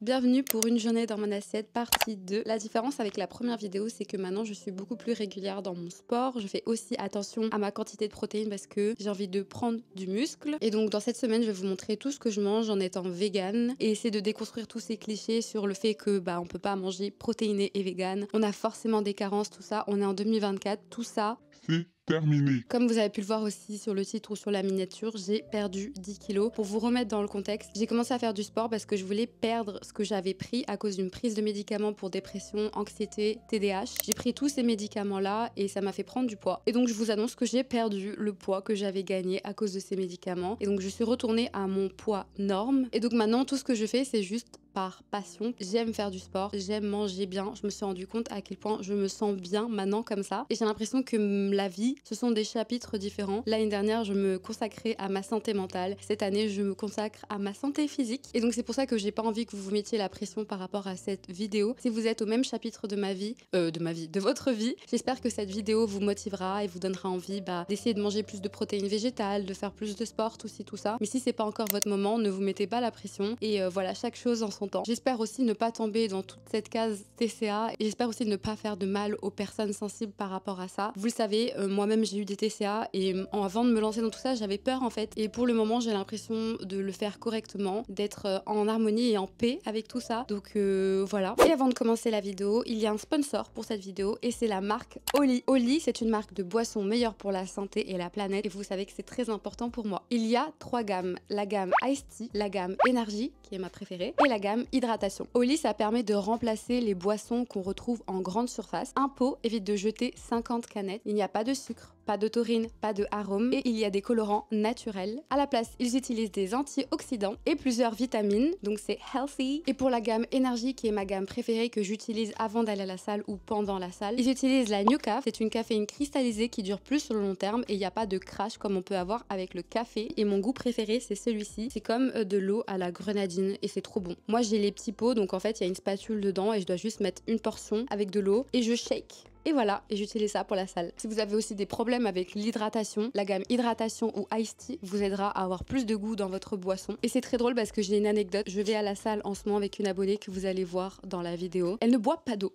Bienvenue pour une journée dans mon assiette partie 2. La différence avec la première vidéo, c'est que maintenant je suis beaucoup plus régulière dans mon sport. Je fais aussi attention à ma quantité de protéines parce que j'ai envie de prendre du muscle. Et donc dans cette semaine, je vais vous montrer tout ce que je mange en étant végane et essayer de déconstruire tous ces clichés sur le fait que on peut pas manger protéiné et végane. On a forcément des carences, tout ça. On est en 2024, tout ça. C'est terminé. Comme vous avez pu le voir aussi sur le titre ou sur la miniature, j'ai perdu 10 kilos. Pour vous remettre dans le contexte, j'ai commencé à faire du sport parce que je voulais perdre ce que j'avais pris à cause d'une prise de médicaments pour dépression, anxiété, TDAH. J'ai pris tous ces médicaments-là et ça m'a fait prendre du poids. Et donc je vous annonce que j'ai perdu le poids que j'avais gagné à cause de ces médicaments. Et donc je suis retournée à mon poids norme. Et donc maintenant, tout ce que je fais, c'est juste par passion. J'aime faire du sport, j'aime manger bien. Je me suis rendu compte à quel point je me sens bien maintenant comme ça. Et j'ai l'impression que la vie, ce sont des chapitres différents. L'année dernière, je me consacrais à ma santé mentale. Cette année, je me consacre à ma santé physique. Et donc c'est pour ça que j'ai pas envie que vous vous mettiez la pression par rapport à cette vidéo. Si vous êtes au même chapitre de votre vie, j'espère que cette vidéo vous motivera et vous donnera envie d'essayer de manger plus de protéines végétales, de faire plus de sport, tout ci, tout ça. Mais si c'est pas encore votre moment, ne vous mettez pas la pression. Et voilà, chaque chose en son temps. J'espère aussi ne pas tomber dans toute cette case TCA et j'espère aussi ne pas faire de mal aux personnes sensibles par rapport à ça. Vous le savez, moi-même j'ai eu des TCA et avant de me lancer dans tout ça, j'avais peur en fait. Et pour le moment, j'ai l'impression de le faire correctement, d'être en harmonie et en paix avec tout ça. Donc voilà. Et avant de commencer la vidéo, il y a un sponsor pour cette vidéo et c'est la marque Oli. Oli, c'est une marque de boissons meilleure pour la santé et la planète et vous savez que c'est très important pour moi. Il y a 3 gammes. La gamme Iced Tea, la gamme Energy, qui est ma préférée, et la gamme Hydratation. Oli, ça permet de remplacer les boissons qu'on retrouve en grande surface. Un pot évite de jeter 50 canettes. Il n'y a pas de sucre, pas de taurine, pas de arôme et il y a des colorants naturels. À la place, ils utilisent des antioxydants et plusieurs vitamines, donc c'est healthy. Et pour la gamme Energy, qui est ma gamme préférée que j'utilise avant d'aller à la salle ou pendant la salle, ils utilisent la New Caf. C'est une caféine cristallisée qui dure plus sur le long terme et il n'y a pas de crash comme on peut avoir avec le café. Et mon goût préféré, c'est celui-ci. C'est comme de l'eau à la grenadine et c'est trop bon. Moi, j'ai les petits pots, donc en fait, il y a une spatule dedans et je dois juste mettre une portion avec de l'eau et je shake. Et voilà, et j'utilise ça pour la salle. Si vous avez aussi des problèmes avec l'hydratation, la gamme Hydratation ou Iced Tea vous aidera à avoir plus de goût dans votre boisson. Et c'est très drôle parce que j'ai une anecdote. Je vais à la salle en ce moment avec une abonnée que vous allez voir dans la vidéo. Elle ne boit pas d'eau.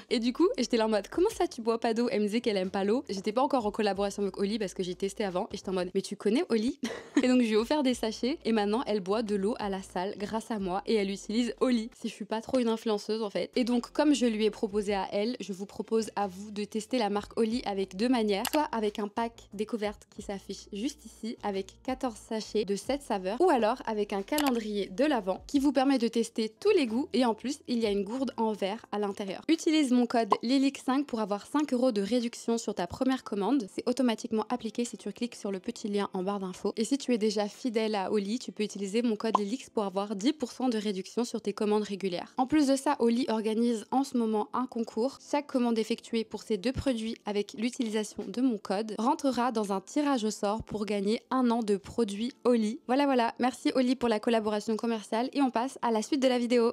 Et du coup, j'étais là en mode comment ça tu bois pas d'eau? Elle me disait qu'elle aime pas l'eau. J'étais pas encore en collaboration avec Oli parce que j'ai testé avant et j'étais en mode mais tu connais Oli? Et donc je lui ai offert des sachets et maintenant elle boit de l'eau à la salle grâce à moi et elle utilise Oli. Si je suis pas trop une influenceuse en fait. Et donc comme je lui ai proposé à elle, je vous propose à vous de tester la marque Oli avec deux manières. Soit avec un pack découverte qui s'affiche juste ici avec 14 sachets de 7 saveurs ou alors avec un calendrier de l'Avent qui vous permet de tester tous les goûts et en plus il y a une gourde en verre à l'intérieur. Utilise mon code LILIC5 pour avoir 5 € de réduction sur ta première commande. C'est automatiquement appliqué si tu cliques sur le petit lien en barre d'infos. Et si tu es déjà fidèle à Oli, tu peux utiliser mon code LILIX pour avoir 10% de réduction sur tes commandes régulières. En plus de ça, Oli organise en ce moment un concours. Chaque commande effectuée pour ces deux produits avec l'utilisation de mon code rentrera dans un tirage au sort pour gagner 1 an de produits Oli. Voilà, merci Oli pour la collaboration commerciale et on passe à la suite de la vidéo.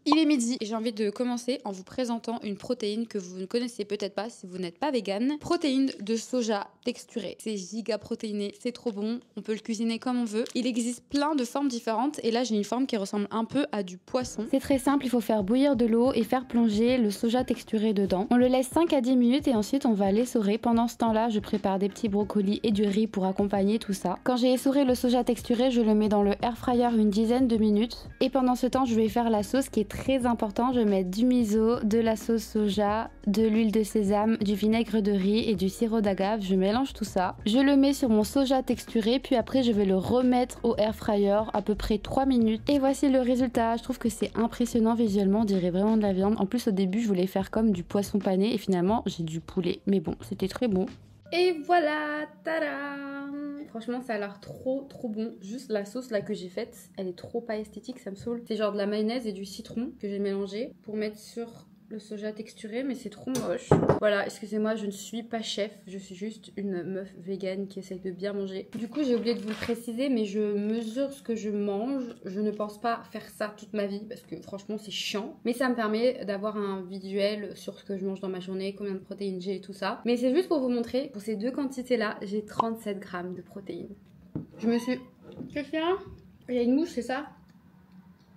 Il est midi et j'ai envie de commencer en vous présentant une protéine que vous ne connaissez peut-être pas si vous n'êtes pas végane. Protéine de soja texturée. C'est giga protéiné, c'est trop bon, on peut le cuisiner comme on veut. Il existe plein de formes différentes et là j'ai une forme qui ressemble un peu à du poisson. C'est très simple, il faut faire bouillir de l'eau et faire plonger le soja texturé dedans. On le laisse 5 à 10 minutes et ensuite on va l'essorer. Pendant ce temps-là, je prépare des petits brocolis et du riz pour accompagner tout ça. Quand j'ai essoré le soja texturé, je le mets dans le air fryer une dizaine de minutes et pendant ce temps, je vais faire la sauce qui est très important. Je vais mettre du miso, de la sauce soja, de l'huile de sésame, du vinaigre de riz et du sirop d'agave. Je mélange tout ça. Je le mets sur mon soja texturé puis après je vais le remettre au air fryer à peu près 3 minutes. Et voici le résultat. Je trouve que c'est impressionnant visuellement, on dirait vraiment de la viande. En plus au début je voulais faire comme du poisson pané et finalement j'ai du poulet. Mais bon, c'était très bon. Et voilà, tada! Franchement, ça a l'air trop bon. Juste la sauce là que j'ai faite, elle est trop pas esthétique, ça me saoule. C'est genre de la mayonnaise et du citron que j'ai mélangé pour mettre sur le soja texturé, mais c'est trop moche. Voilà, excusez-moi, je ne suis pas chef, je suis juste une meuf végane qui essaye de bien manger. Du coup, j'ai oublié de vous le préciser, mais je mesure ce que je mange. Je ne pense pas faire ça toute ma vie parce que franchement, c'est chiant. Mais ça me permet d'avoir un visuel sur ce que je mange dans ma journée, combien de protéines j'ai et tout ça. Mais c'est juste pour vous montrer, pour ces deux quantités-là, j'ai 37 grammes de protéines. Je me suis... Qu'est-ce qu'il y a? Il y a une mouche, c'est ça?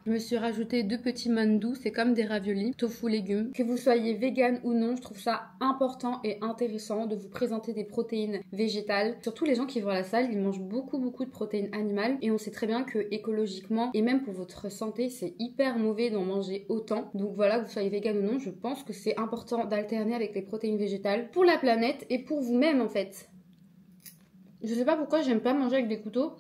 Je me suis rajouté 2 petits mandous, c'est comme des raviolis, tofu légumes. Que vous soyez vegan ou non, je trouve ça important et intéressant de vous présenter des protéines végétales. Surtout les gens qui vont à la salle, ils mangent beaucoup de protéines animales et on sait très bien que écologiquement et même pour votre santé, c'est hyper mauvais d'en manger autant. Donc voilà, que vous soyez vegan ou non, je pense que c'est important d'alterner avec les protéines végétales pour la planète et pour vous-même en fait. Je sais pas pourquoi j'aime pas manger avec des couteaux.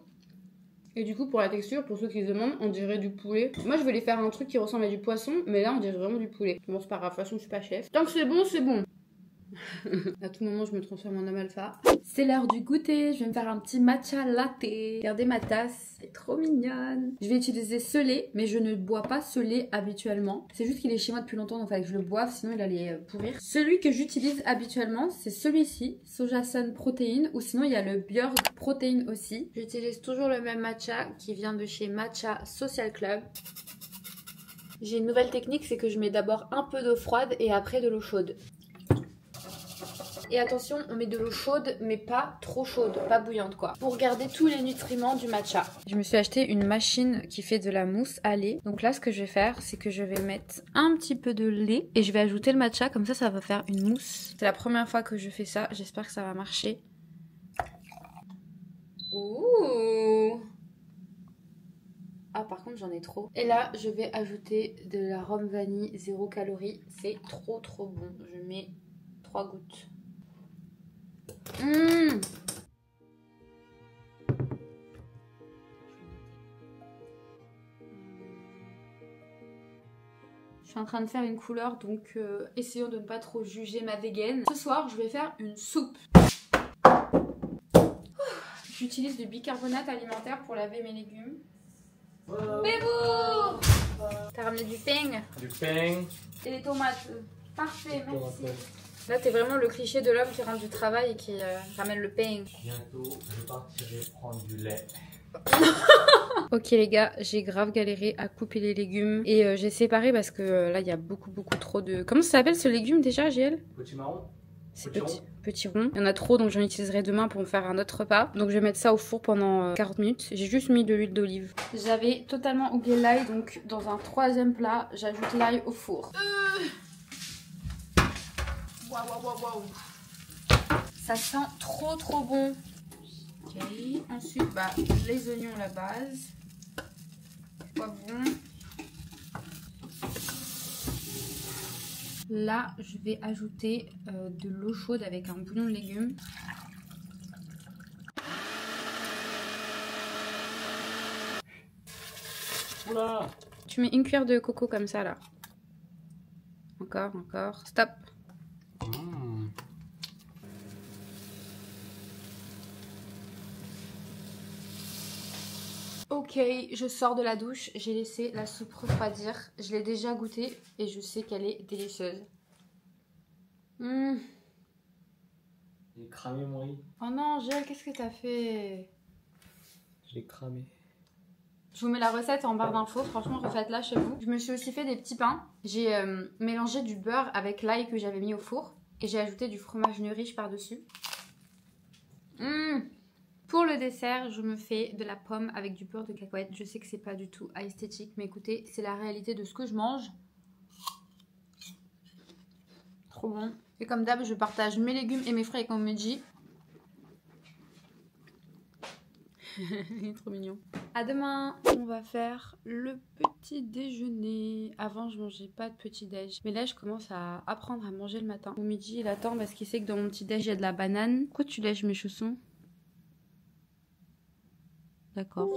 Et du coup, pour la texture, pour ceux qui se demandent, on dirait du poulet. Moi, je voulais faire un truc qui ressemble à du poisson, mais là, on dirait vraiment du poulet. Bon, c'est pas grave, de toute façon, je suis pas chef. Tant que c'est bon, c'est bon. À tout moment, je me transforme en homme alpha. C'est l'heure du goûter. Je vais me faire un petit matcha latte. Regardez ma tasse, c'est trop mignonne. Je vais utiliser ce lait, mais je ne bois pas ce lait habituellement. C'est juste qu'il est chez moi depuis longtemps, donc il fallait que je le boive, sinon il allait pourrir. Celui que j'utilise habituellement, c'est celui-ci, Soja Sun Protein, ou sinon il y a le Björk Protein aussi. J'utilise toujours le même matcha qui vient de chez Matcha Social Club. J'ai une nouvelle technique, c'est que je mets d'abord un peu d'eau froide et après de l'eau chaude. Et attention, on met de l'eau chaude, mais pas trop chaude, pas bouillante quoi. Pour garder tous les nutriments du matcha. Je me suis acheté une machine qui fait de la mousse à lait. Donc là, ce que je vais faire, c'est que je vais mettre un petit peu de lait et je vais ajouter le matcha. Comme ça va faire une mousse. C'est la première fois que je fais ça. J'espère que ça va marcher. Ouh! Ah, par contre, j'en ai trop. Et là, je vais ajouter de la rhum vanille 0 calories. C'est trop bon. Je mets 3 gouttes. Je suis en train de faire une couleur, donc essayons de ne pas trop juger ma dégaine. Ce soir, je vais faire une soupe. J'utilise du bicarbonate alimentaire pour laver mes légumes. Bébou! T'as ramené du pain? Du pain. Et des tomates. Parfait, merci. Là, t'es vraiment le cliché de l'homme qui rentre du travail et qui ramène le pain. Bientôt, je partirai prendre du lait. Ok les gars, j'ai grave galéré à couper les légumes et j'ai séparé parce que là il y a beaucoup trop de... Comment ça s'appelle ce légume déjà, GL? Petit marron. C'est petit rond. Il y en a trop donc j'en utiliserai demain pour me faire un autre repas. Donc je vais mettre ça au four pendant 40 minutes. J'ai juste mis de l'huile d'olive. J'avais totalement oublié l'ail, donc dans un troisième plat, j'ajoute l'ail au four. Waouh. Ça sent trop bon. Ok, ensuite les oignons à la base, poivron. Là, je vais ajouter de l'eau chaude avec un bouillon de légumes. Oula! Tu mets une cuillère de coco comme ça là. Encore, stop. Ok, je sors de la douche, j'ai laissé la soupe refroidir. Je l'ai déjà goûtée et je sais qu'elle est délicieuse. J'ai cramé mon riz. Oh non, Gilles, qu'est-ce que t'as fait? Je l'ai cramé. Je vous mets la recette en barre d'infos, franchement refaites-la chez vous. Je me suis aussi fait des petits pains. J'ai mélangé du beurre avec l'ail que j'avais mis au four. Et j'ai ajouté du fromage riche par-dessus. Pour le dessert, je me fais de la pomme avec du beurre de cacahuète. Je sais que c'est pas du tout esthétique, mais écoutez, c'est la réalité de ce que je mange. Trop bon. Et comme d'hab, je partage mes légumes et mes fruits avec mon Meiji. Il est trop mignon. À demain. On va faire le petit déjeuner. Avant, je mangeais pas de petit déj. Mais là, je commence à apprendre à manger le matin. Au midi, il attend parce qu'il sait que dans mon petit déj, il y a de la banane. Pourquoi tu lèches mes chaussons? D'accord.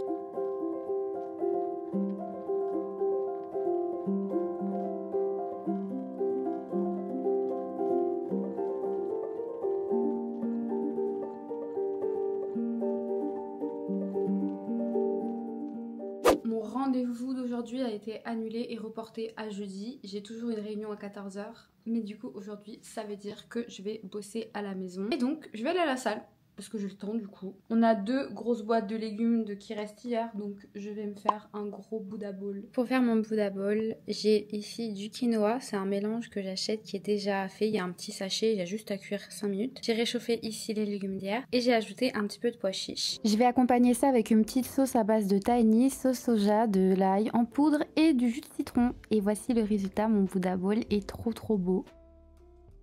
Mon rendez-vous d'aujourd'hui a été annulé et reporté à jeudi. J'ai toujours une réunion à 14 h. Mais du coup, aujourd'hui, ça veut dire que je vais bosser à la maison. Et donc, je vais aller à la salle. parce que j'ai le temps du coup. On a 2 grosses boîtes de légumes qui restent hier, donc je vais me faire un gros Buddha bowl. Pour faire mon Buddha bowl, j'ai ici du quinoa, c'est un mélange que j'achète qui est déjà fait, il y a un petit sachet, il y a juste à cuire 5 minutes. J'ai réchauffé ici les légumes d'hier et j'ai ajouté un petit peu de pois chiches. Je vais accompagner ça avec une petite sauce à base de tahini, sauce soja, de l'ail en poudre et du jus de citron. Et voici le résultat, mon Buddha bowl est trop beau.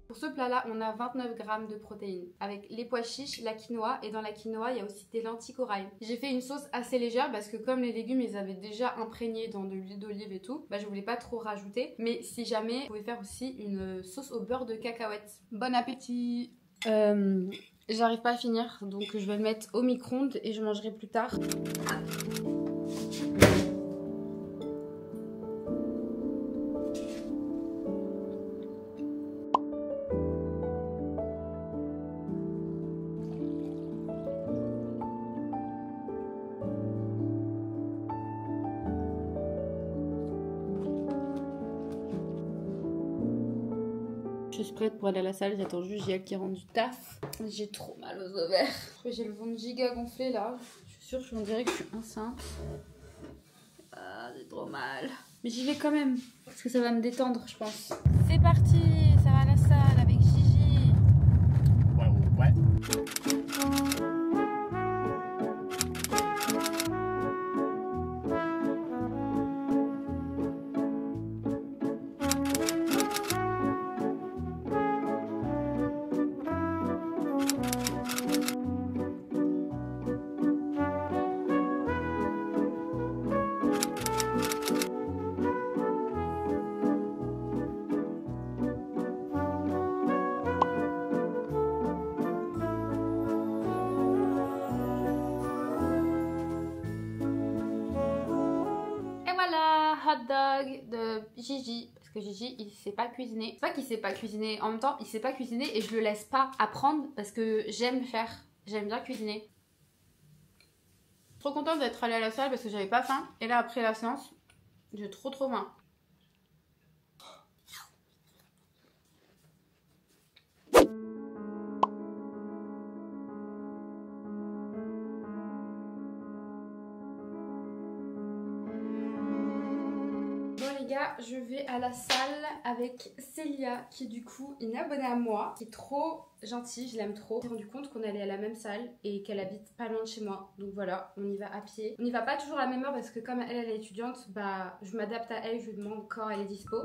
Pour ce plat-là, on a 29 g de protéines avec les pois chiches, la quinoa et dans la quinoa, il y a aussi des lentilles corail. J'ai fait une sauce assez légère parce que comme les légumes, ils avaient déjà imprégné dans de l'huile d'olive et tout, je voulais pas trop rajouter. Mais si jamais, vous pouvez faire aussi une sauce au beurre de cacahuètes. Bon appétit! J'arrive pas à finir, donc je vais le mettre au micro-ondes et je mangerai plus tard. Je suis prête pour aller à la salle, j'attends juste Giel qui rentre du taf. J'ai trop mal aux ovaires. J'ai le ventre giga gonflé là. Je suis sûre, on dirait que je suis enceinte. Ah, j'ai trop mal. Mais j'y vais quand même, parce que ça va me détendre, je pense. C'est parti, ça va à la salle avec Gigi. Ouais. Hot dog de Gigi, parce que Gigi il sait pas cuisiner. C'est pas qu'il sait pas cuisiner, en même temps il sait pas cuisiner et je le laisse pas apprendre parce que j'aime bien cuisiner. Trop contente d'être allée à la salle parce que j'avais pas faim et là après la séance j'ai trop faim. Je vais à la salle avec Célia qui est du coup une abonnée à moi qui est trop gentille, je l'aime trop. Je me suis rendu compte qu'on allait à la même salle et qu'elle habite pas loin de chez moi, donc voilà, on y va à pied. On n'y va pas toujours à la même heure parce que comme elle est étudiante, je m'adapte à elle, je lui demande quand elle est dispo.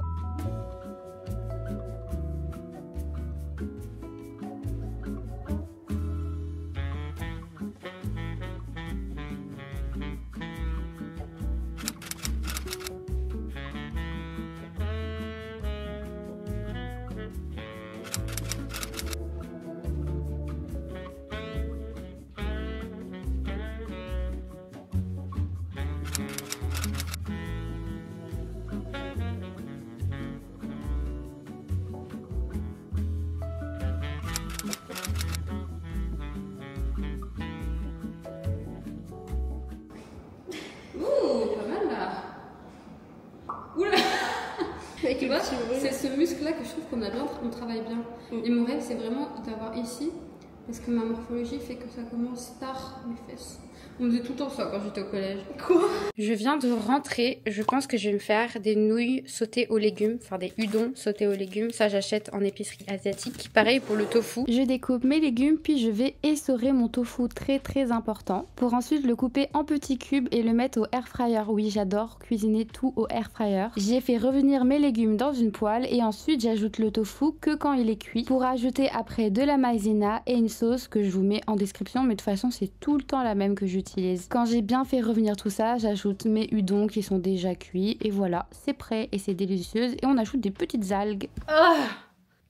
Tu vois, c'est ce muscle là que je trouve qu'on travaille bien. Et mon rêve c'est vraiment d'avoir ici, parce que ma morphologie fait que ça commence tard mes fesses. On me disait tout le temps ça quand j'étais au collège. Quoi? Je viens de rentrer, je pense que je vais me faire des nouilles sautées aux légumes, enfin des udons sautés aux légumes. Ça j'achète en épicerie asiatique. Pareil pour le tofu. Je découpe mes légumes puis je vais essorer mon tofu très important pour ensuite le couper en petits cubes et le mettre au air fryer. Oui, j'adore cuisiner tout au air fryer. J'ai fait revenir mes légumes dans une poêle et ensuite j'ajoute le tofu que quand il est cuit pour ajouter après de la maïzena et une sauce que je vous mets en description, mais de toute façon c'est tout le temps la même que j'utilise. Quand j'ai bien fait revenir tout ça, j'ajoute mes udons qui sont déjà cuits et voilà, c'est prêt et c'est délicieux et on ajoute des petites algues.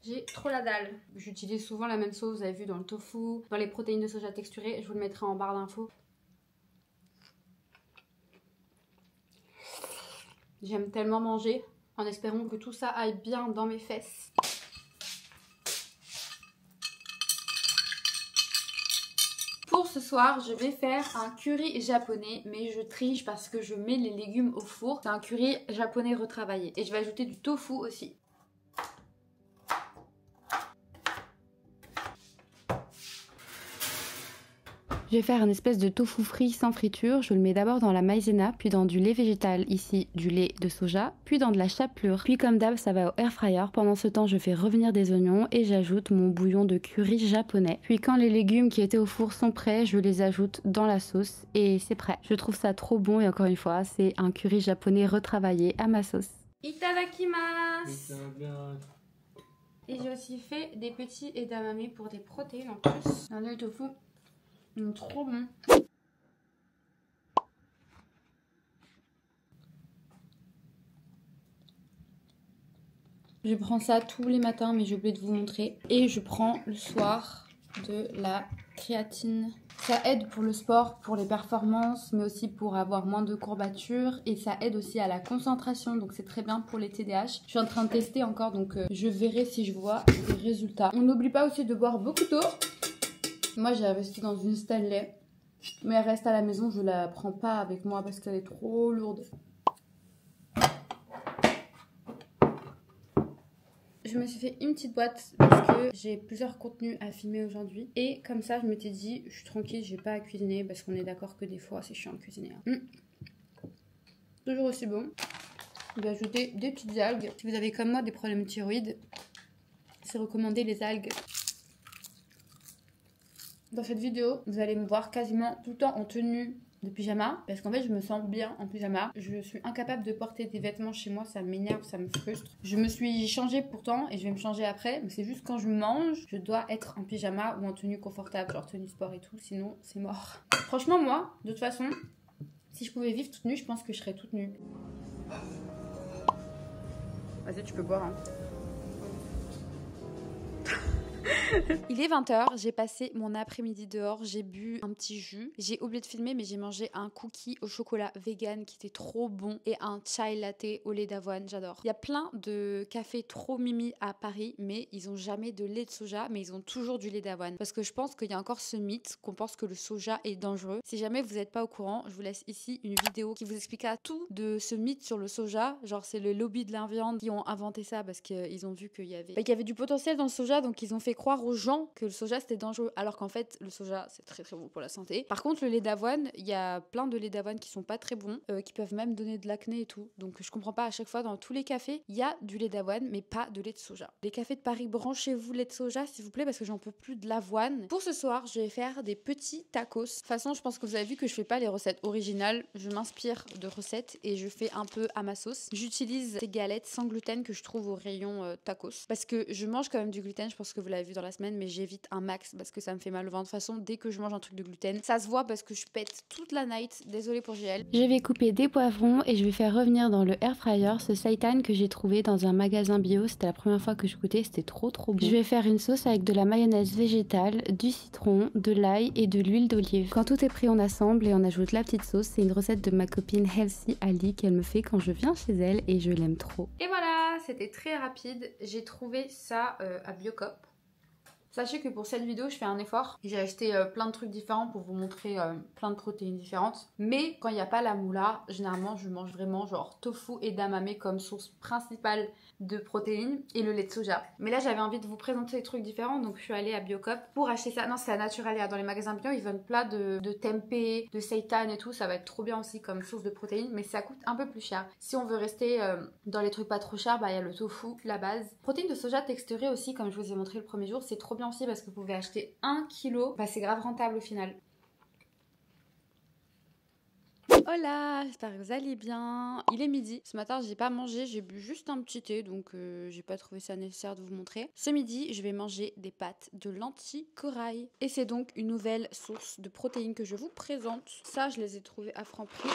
J'ai trop la dalle. J'utilise souvent la même sauce, vous avez vu dans le tofu, dans les protéines de soja texturées, je vous le mettrai en barre d'infos. J'aime tellement manger en espérant que tout ça aille bien dans mes fesses. Pour ce soir, je vais faire un curry japonais, mais je triche parce que je mets les légumes au four. C'est un curry japonais retravaillé. Et je vais ajouter du tofu aussi. Je vais faire une espèce de tofu frit sans friture. Je le mets d'abord dans la maïzena, puis dans du lait végétal, ici du lait de soja, puis dans de la chapelure. Puis comme d'hab, ça va au air fryer. Pendant ce temps, je fais revenir des oignons et j'ajoute mon bouillon de curry japonais. Puis quand les légumes qui étaient au four sont prêts, je les ajoute dans la sauce et c'est prêt. Je trouve ça trop bon et encore une fois, c'est un curry japonais retravaillé à ma sauce. Itadakimasu! Et j'ai aussi fait des petits edamame pour des protéines en plus. Un œil tofu. Trop bon. Je prends ça tous les matins, mais j'ai oublié de vous montrer. Et je prends le soir de la créatine. Ça aide pour le sport, pour les performances, mais aussi pour avoir moins de courbatures. Et ça aide aussi à la concentration, donc c'est très bien pour les TDAH. Je suis en train de tester encore, donc je verrai si je vois des résultats. On n'oublie pas aussi de boire beaucoup d'eau. Moi, j'ai investi dans une Stanley. Mais elle reste à la maison, je la prends pas avec moi parce qu'elle est trop lourde. Je me suis fait une petite boîte parce que j'ai plusieurs contenus à filmer aujourd'hui. Et comme ça, je m'étais dit, je suis tranquille, j'ai pas à cuisiner parce qu'on est d'accord que des fois, c'est chiant de cuisiner. Toujours aussi bon. Je vais ajouter des petites algues. Si vous avez comme moi des problèmes de thyroïde, c'est recommandé les algues. Dans cette vidéo, vous allez me voir quasiment tout le temps en tenue de pyjama parce qu'en fait je me sens bien en pyjama. Je suis incapable de porter des vêtements chez moi, ça m'énerve, ça me frustre. Je me suis changée pourtant et je vais me changer après, mais c'est juste quand je mange, je dois être en pyjama ou en tenue confortable, genre tenue sport et tout, sinon c'est mort. Franchement moi, de toute façon, si je pouvais vivre toute nue, je pense que je serais toute nue. Vas-y, tu peux boire hein. Il est 20h, j'ai passé mon après-midi dehors, j'ai bu un petit jus. J'ai oublié de filmer mais j'ai mangé un cookie au chocolat vegan qui était trop bon et un chai latte au lait d'avoine, j'adore. Il y a plein de cafés trop mimi à Paris mais ils ont jamais de lait de soja mais ils ont toujours du lait d'avoine. Parce que je pense qu'il y a encore ce mythe qu'on pense que le soja est dangereux. Si jamais vous n'êtes pas au courant, je vous laisse ici une vidéo qui vous expliquera tout de ce mythe sur le soja. Genre c'est le lobby de la viande qui ont inventé ça parce qu'ils ont vu qu'il y avait du potentiel dans le soja donc ils ont fait croire aux gens que le soja c'était dangereux alors qu'en fait le soja c'est très très bon pour la santé. Par contre le lait d'avoine, il y a plein de laits d'avoine qui sont pas très bons, qui peuvent même donner de l'acné et tout. Donc je comprends pas, à chaque fois dans tous les cafés il y a du lait d'avoine mais pas de lait de soja. Les cafés de Paris, branchez-vous lait de soja s'il vous plaît parce que j'en peux plus de l'avoine. Pour ce soir je vais faire des petits tacos. De toute façon je pense que vous avez vu que je fais pas les recettes originales, je m'inspire de recettes et je fais un peu à ma sauce. J'utilise ces galettes sans gluten que je trouve au rayon tacos parce que je mange quand même du gluten, je pense que vous l'avez vu dans la semaine, mais j'évite un max parce que ça me fait mal au ventre. De toute façon, dès que je mange un truc de gluten, ça se voit parce que je pète toute la night. Désolée pour JL. Je vais couper des poivrons et je vais faire revenir dans le air fryer ce seitan que j'ai trouvé dans un magasin bio. C'était la première fois que je goûtais, c'était trop bon. Je vais faire une sauce avec de la mayonnaise végétale, du citron, de l'ail et de l'huile d'olive. Quand tout est prêt, on assemble et on ajoute la petite sauce. C'est une recette de ma copine Healthy Ali qu'elle me fait quand je viens chez elle et je l'aime trop. Et voilà, c'était très rapide. J'ai trouvé ça à Biocop. Sachez que pour cette vidéo, je fais un effort. J'ai acheté plein de trucs différents pour vous montrer plein de protéines différentes. Mais quand il n'y a pas la moula, généralement, je mange vraiment genre tofu et edamame comme source principale de protéines et le lait de soja. Mais là, j'avais envie de vous présenter des trucs différents, donc je suis allée à Biocop pour acheter ça. Non, c'est à Naturalia. Dans les magasins bio, ils vendent plein de tempeh, de seitan et tout. Ça va être trop bien aussi comme source de protéines, mais ça coûte un peu plus cher. Si on veut rester dans les trucs pas trop chers, bah il y a le tofu, la base. Protéines de soja texturées aussi, comme je vous ai montré le premier jour, c'est trop bien aussi parce que vous pouvez acheter 1 kg. Bah c'est grave rentable au final. Hola, j'espère que vous allez bien. Il est midi. Ce matin, j'ai pas mangé, j'ai bu juste un petit thé, donc j'ai pas trouvé ça nécessaire de vous montrer. Ce midi, je vais manger des pâtes de lentilles corail. Et c'est donc une nouvelle source de protéines que je vous présente. Ça, je les ai trouvées à Franprix.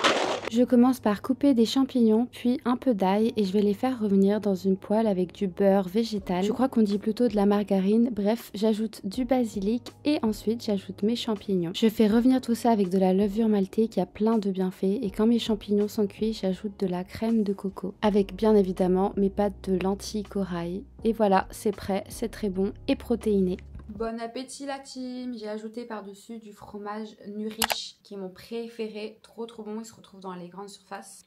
Je commence par couper des champignons, puis un peu d'ail, et je vais les faire revenir dans une poêle avec du beurre végétal. Je crois qu'on dit plutôt de la margarine. Bref, j'ajoute du basilic et ensuite j'ajoute mes champignons. Je fais revenir tout ça avec de la levure maltée qui a plein de bienfaits. Et quand mes champignons sont cuits, j'ajoute de la crème de coco avec bien évidemment mes pâtes de lentilles corail. Et voilà, c'est prêt, c'est très bon et protéiné. Bon appétit la team. J'ai ajouté par-dessus du fromage Nurish qui est mon préféré, trop bon, il se retrouve dans les grandes surfaces.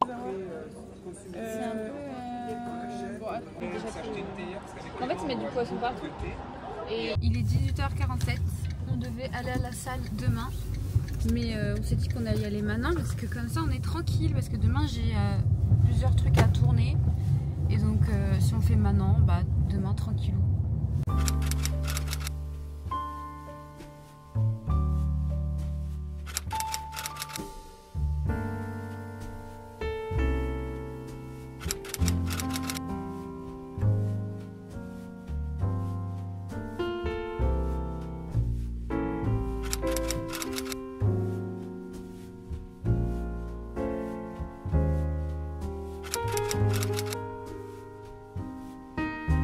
C'est un peu... Bon, déjà En fait, ils mettent du poisson partout. Et il est 18h47. On devait aller à la salle demain. Mais on s'est dit qu'on allait y aller maintenant parce que comme ça on est tranquille. Parce que demain j'ai plusieurs trucs à tourner. Et donc si on fait maintenant, bah demain tranquillou.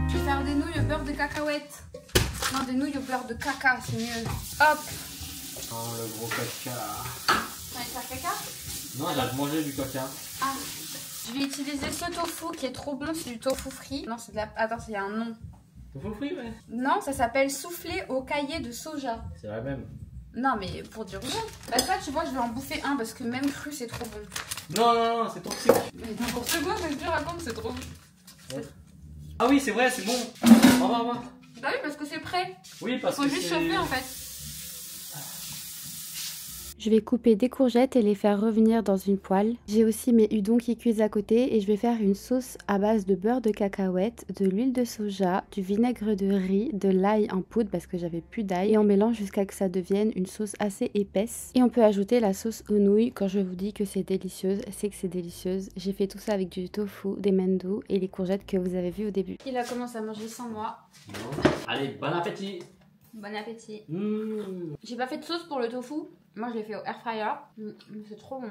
Je vais faire des nouilles au beurre de cacahuète. Non, des nouilles au beurre de caca, c'est mieux. Hop. Oh, le gros caca. Tu vas faire caca? Non, elle a mangé du caca. Ah. Je vais utiliser ce tofu qui est trop bon, c'est du tofu frit. Non, c'est de la... Attends, il y a un nom. Tofu frit, ouais. Non, ça s'appelle soufflé au caillé de soja. C'est la même. Non, mais pour dire bon. Bah ça, tu vois, je vais en bouffer un parce que même cru, c'est trop bon. Non, non, non, c'est toxique. Mais n'importe quoi, mais je te raconte, c'est trop bon. Ouais. Ah oui, c'est vrai, c'est bon. Au revoir, au revoir. Bah oui, parce que c'est prêt. Oui, parce Faut que juste c'est... chauffer en fait. Je vais couper des courgettes et les faire revenir dans une poêle. J'ai aussi mes udons qui cuisent à côté et je vais faire une sauce à base de beurre de cacahuète, de l'huile de soja, du vinaigre de riz, de l'ail en poudre parce que j'avais plus d'ail et on mélange jusqu'à ce que ça devienne une sauce assez épaisse. Et on peut ajouter la sauce aux nouilles. Quand je vous dis que c'est délicieuse, c'est que c'est délicieuse. J'ai fait tout ça avec du tofu, des mendous et les courgettes que vous avez vues au début. Il a commencé à manger sans moi. Non. Allez, bon appétit. Bon appétit. Mmh. J'ai pas fait de sauce pour le tofu. Moi, je l'ai fait au air fryer. C'est trop bon.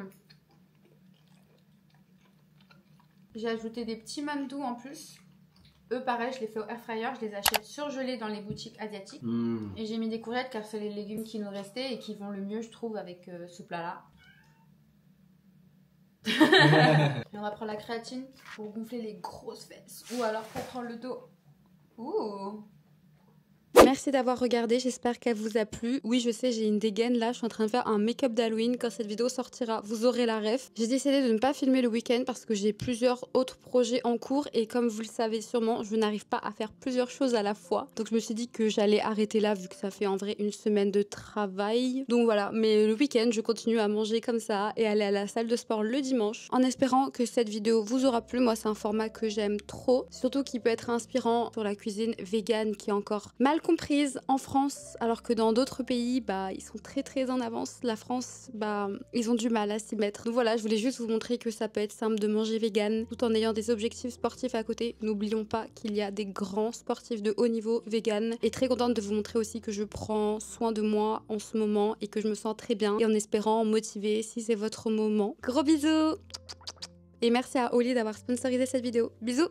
J'ai ajouté des petits mandous en plus. Eux, pareil, je les fais au air fryer. Je les achète surgelés dans les boutiques asiatiques. Mmh. Et j'ai mis des courgettes car c'est les légumes qui nous restaient et qui vont le mieux, je trouve, avec ce plat-là. Et on va prendre la créatine pour gonfler les grosses fesses. Ou alors pour prendre le dos. Ouh. Merci d'avoir regardé, j'espère qu'elle vous a plu. Oui, je sais, j'ai une dégaine là, je suis en train de faire un make-up d'Halloween. Quand cette vidéo sortira, vous aurez la ref. J'ai décidé de ne pas filmer le week-end parce que j'ai plusieurs autres projets en cours et comme vous le savez sûrement, je n'arrive pas à faire plusieurs choses à la fois. Donc je me suis dit que j'allais arrêter là vu que ça fait en vrai une semaine de travail. Donc voilà, mais le week-end, je continue à manger comme ça et aller à la salle de sport le dimanche en espérant que cette vidéo vous aura plu. Moi, c'est un format que j'aime trop, surtout qui peut être inspirant sur la cuisine végane qui est encore mal comprise en France, alors que dans d'autres pays, bah, ils sont très en avance. La France, bah, ils ont du mal à s'y mettre. Donc voilà, je voulais juste vous montrer que ça peut être simple de manger vegan tout en ayant des objectifs sportifs à côté. N'oublions pas qu'il y a des grands sportifs de haut niveau vegan. Et très contente de vous montrer aussi que je prends soin de moi en ce moment et que je me sens très bien. Et en espérant motiver si c'est votre moment. Gros bisous! Et merci à Oli d'avoir sponsorisé cette vidéo. Bisous!